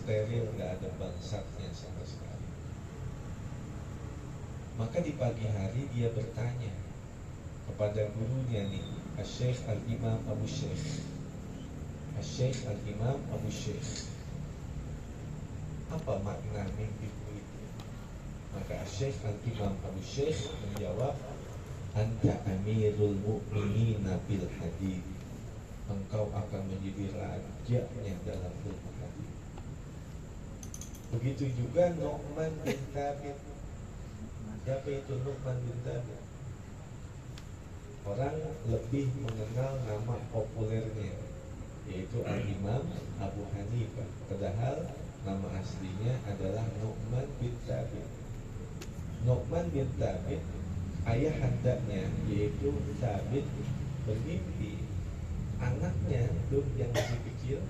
steril, nggak ada bangsatnya sama sekali. Maka di pagi hari dia bertanya kepada gurunya nih, Asy-Syaikh Al-Imam Abu Syekh, Asy-Syaikh Al-Imam Abu Syekh, apa makna mimpiku itu? Maka Asy-Syaikh Al-Imam Abu Syekh menjawab, Anta amirul mu'minina bil hadith, engkau akan menjadi rajanya dalam ilmu hadith. Begitu juga Nu'man bin Thabit. Siapa itu Nu'man bin Thabit? Orang lebih mengenal nama populernya, yaitu Al-Imam Abu Hanifah, padahal nama aslinya adalah Nu'man bin Thabit. Nu'man bin Thabit, ayah handanya yaitu Thabit, bermimpi anaknya tuh yang masih kecil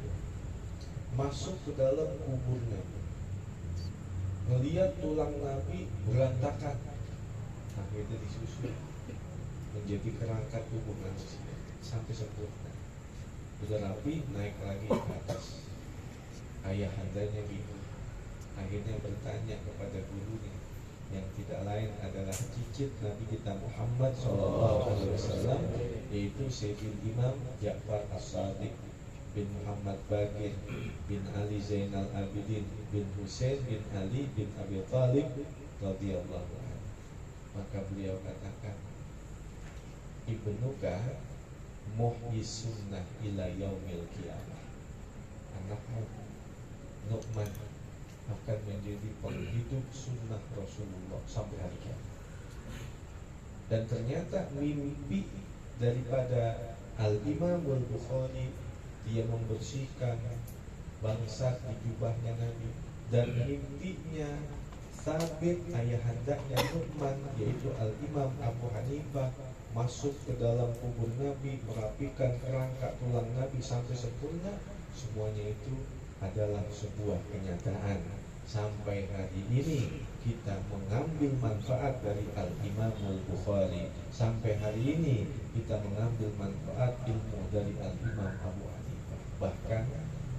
masuk ke dalam kubur Nabi, ngelihat tulang Nabi berantakan, akhirnya disusun menjadi kerangka tubuh manusia sampai sempurna. Sudah rapi, naik lagi ke atas. Ayah handanya bingung, akhirnya bertanya kepada gurunya yang tidak lain adalah cicit Nabi kita Muhammad SAW, yaitu Sayyidul Imam Ja'far As-Sadiq bin Muhammad Baqir bin Ali Zainal Abidin bin Husain bin Ali bin Abi Thalib radhiyallahu anhu. Maka beliau katakan, Ibnuka muhyis sunnah ila yaumil qiyamah, anakmu Nu'man akan menjadi penghidup sunnah Rasulullah sampai hari kiamat. Dan ternyata mimpi daripada Al-Imam Al-Bukhari, dia membersihkan bangsa di jubahnya Nabi, dan mimpinya Thabit ayahandanya Nu'man, yaitu Al-Imam Abu Hanifah, masuk ke dalam kubur Nabi, merapikan kerangka tulang Nabi sampai sempurna. Semuanya itu adalah sebuah kenyataan. Sampai hari ini kita mengambil manfaat dari Al-Imam Al-Bukhari. Sampai hari ini kita mengambil manfaat ilmu dari Al-Imam Abu Hanifah. Bahkan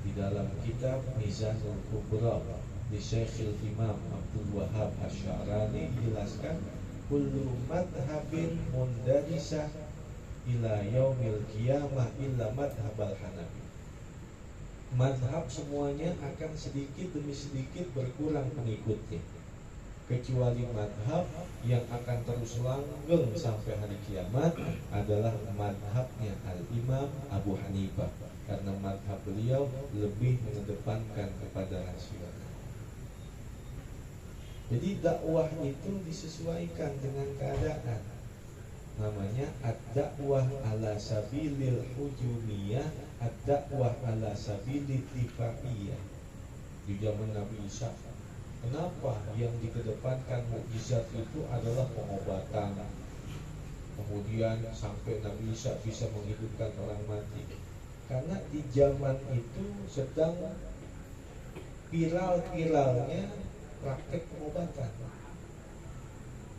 di dalam kitab Mizanul Kubra di Syekhul Imam Abdul Wahab Asy-Sya'rani dijelaskan, kullu madhabin mundarisah ila yaumil qiyamah illa madhabal Hanafi. Madhab semuanya akan sedikit demi sedikit berkurang pengikutnya, kecuali madhab yang akan terus langgeng sampai hari kiamat adalah madhabnya Al-Imam Abu Hanifah, karena madhab beliau lebih mengedepankan kepada rasional. Jadi dakwah itu disesuaikan dengan keadaan. Namanya ad-dakwah ala sabilil hujumiyah, ad-dakwah ala sabilil tifaiyah. Di zaman Nabi Isa, kenapa yang dikedepankan mukjizat itu adalah pengobatan? Kemudian sampai Nabi Isa bisa menghidupkan orang mati, karena di zaman itu sedang viral-viralnya praktek pengobatan.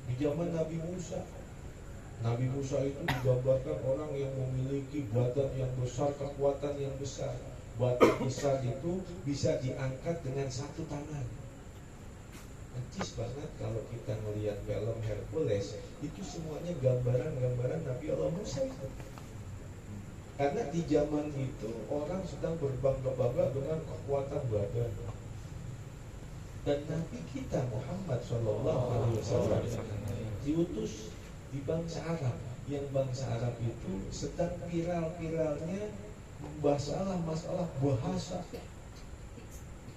Di zaman Nabi Musa itu digambarkan orang yang memiliki badan yang besar, kekuatan yang besar. Badan besar itu bisa diangkat dengan satu tangan. Najis banget kalau kita melihat film Hercules, itu semuanya gambaran-gambaran Nabi Allah Musa itu. Karena di zaman itu orang sedang berbangga-bangga dengan kekuatan badan. Dan Nabi kita Muhammad SAW diutus di bangsa Arab, yang bangsa Arab itu sedang viral-viralnya masalah bahasa.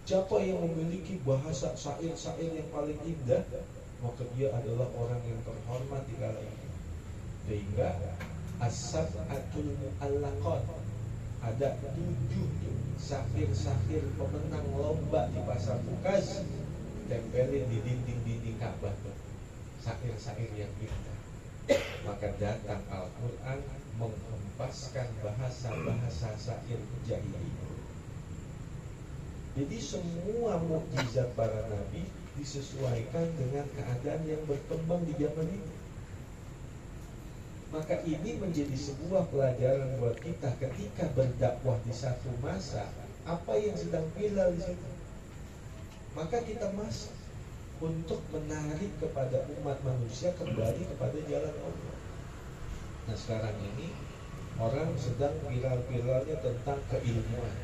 Siapa yang memiliki bahasa syair-syair yang paling indah, maka dia adalah orang yang terhormat di kala itu. Sehingga as-sab'atul mu'allaqat, ada 7 syair-syair pemenang lomba di pasar Bukaz, tempelin di dinding-dinding Ka'bah, syair-syair yang indah. Maka datang Al-Quran menghempaskan bahasa-bahasa syair jahiliyah. Jadi semua mukjizat para nabi disesuaikan dengan keadaan yang berkembang di zaman itu. Maka ini menjadi sebuah pelajaran buat kita ketika berdakwah di satu masa, apa yang sedang viral di situ. maka kita masuk untuk menarik kepada umat manusia kembali kepada jalan Allah. Nah sekarang ini orang sedang viral-viralnya tentang keilmuan,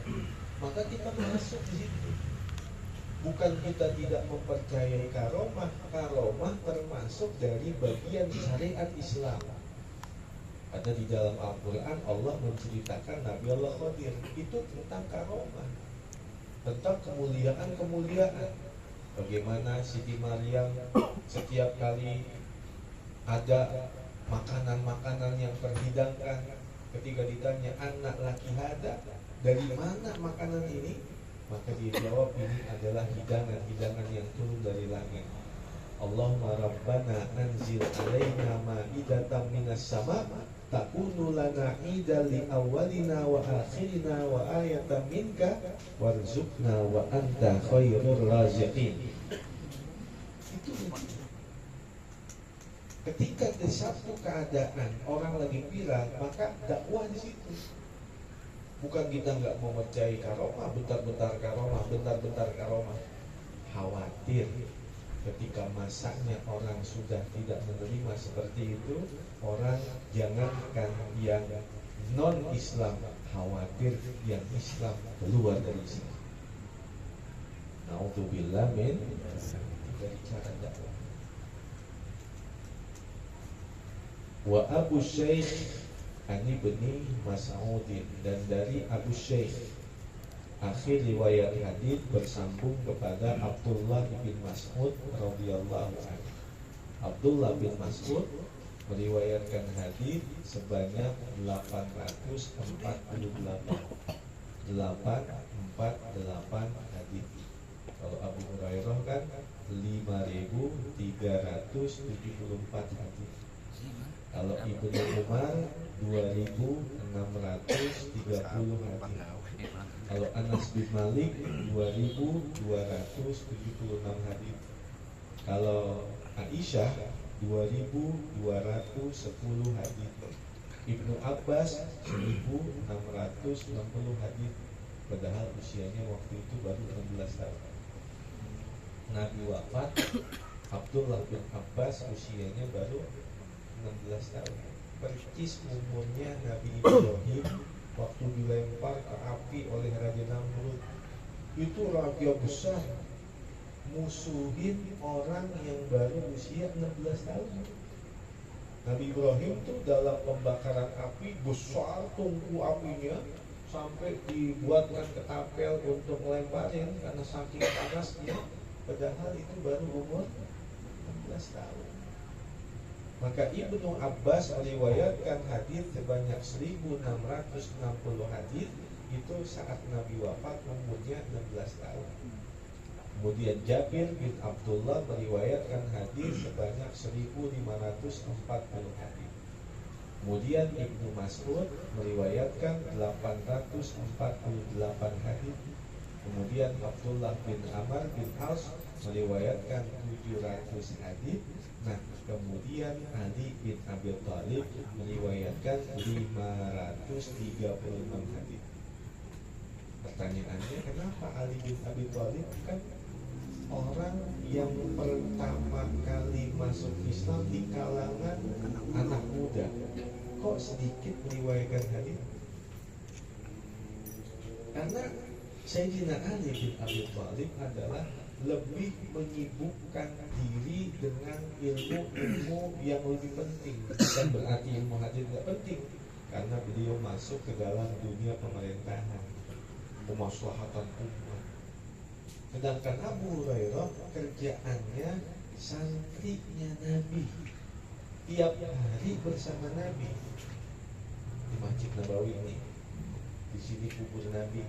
maka kita masuk di situ. Bukan kita tidak mempercayai karomah, karomah termasuk dari bagian syariat Islam. Ada di dalam Al-Quran Allah menceritakan Nabi Allah Khadir itu tentang karomah, tentang kemuliaan-kemuliaan. Bagaimana Siti Maryam setiap kali ada makanan-makanan yang terhidangkan, ketika ditanya anak laki hada, dari mana makanan ini? Maka dia jawab, ini adalah hidangan-hidangan yang turun dari langit. Allahumma rabbana anzil alaina ma'idatan minas sama takunu lana idan li awalina wa akhirina wa ayatan minka warzuqna wa anta khairur raziqin. Itu ketika di satu keadaan orang lagi viral, maka dakwah di situ. Bukan kita nggak mau percaya karomah, bentar-bentar karomah, bentar-bentar karomah. Khawatir ketika masanya orang sudah tidak menerima seperti itu, orang jangankan yang non-Islam, khawatir yang Islam keluar dari sini. Na'udzubillah min dari cara dakwah. Wa Abu Syekh Ani Ibnu Mas'udin, dan dari Abu Syekh akhir riwayat hadis bersambung kepada Abdullah bin Mas'ud radhiyallahu anhu. Abdullah bin Mas'ud meriwayatkan hadis sebanyak 848 hadis. Kalau Abu Hurairah kan 5.374 hadis. Kalau Ibnu Umar 2.630 hadis. Kalau Anas bin Malik 2.276 hadis. Kalau Aisyah 2.210 hadis. Ibnu Abbas 1.660 hadis. Padahal usianya waktu itu baru 16 tahun. Nabi wafat, Abdullah bin Abbas usianya baru 16 tahun. Percis umurnya Nabi Ibrahim waktu dilempar ke api oleh Raja Namrud. Itu raja besar musuhin orang yang baru usia 16 tahun. Nabi Ibrahim tuh dalam pembakaran api besar tungku apinya, sampai dibuatkan ketapel untuk melemparin karena saking panasnya. Padahal itu baru umur 16 tahun. Maka Ibnu Abbas meriwayatkan hadis sebanyak 1.660 hadis itu saat Nabi wafat umurnya 16 tahun. Kemudian Jabir bin Abdullah meriwayatkan hadis sebanyak 1.540 hadis. Kemudian Ibnu Mas'ud meriwayatkan 848 hadis. Kemudian Abdullah bin Amr bin As meriwayatkan 700 hadis. Nah, kemudian Ali bin Abi Thalib meriwayatkan 536 hadis. Pertanyaannya, kenapa Ali bin Abi Thalib kan orang yang pertama kali masuk Islam di kalangan anak muda, kok sedikit meriwayatkan hadis? Karena Sayyidina Ali bin Abi Thalib adalah lebih menyibukkan diri dengan ilmu-ilmu yang lebih penting. Bukan berarti ilmu hadis tidak penting, karena beliau masuk ke dalam dunia pemerintahan, kemaslahatan umat. Sedangkan Abu Hurairah kerjaannya santrinya Nabi, tiap hari bersama Nabi di Masjid Nabawi ini. Di sini kubur Nabi.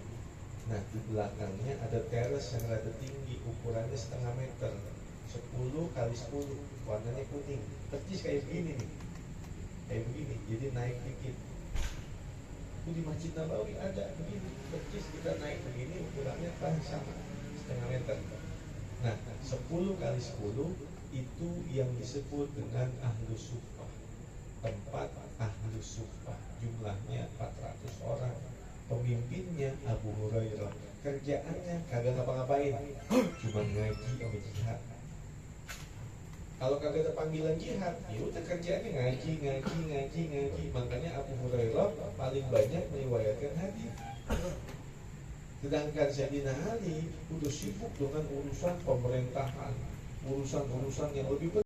Nah, di belakangnya ada teras yang rada tinggi, ukurannya 0,5 meter, 10 kali 10, warnanya kuning, persis kayak begini nih, kayak begini, jadi naik dikit. Itu di Masjid Nabawi ada begini, persis kita naik begini, ukurannya sama, 0,5 meter. Nah, 10 kali 10 itu yang disebut dengan Ahlus Suffah, tempat Ahlus Suffah, jumlahnya 400 orang. pemimpinnya Abu Hurairah, kerjaannya kagak ngapa-ngapain, cuma ngaji sama jihad. Kalau kagak ada panggilan jihad, ya udah kerjaannya ngaji. Makanya Abu Hurairah paling banyak meriwayatkan hadis. Sedangkan Sayyidina Ali udah sibuk dengan urusan pemerintahan, urusan-urusan yang lebih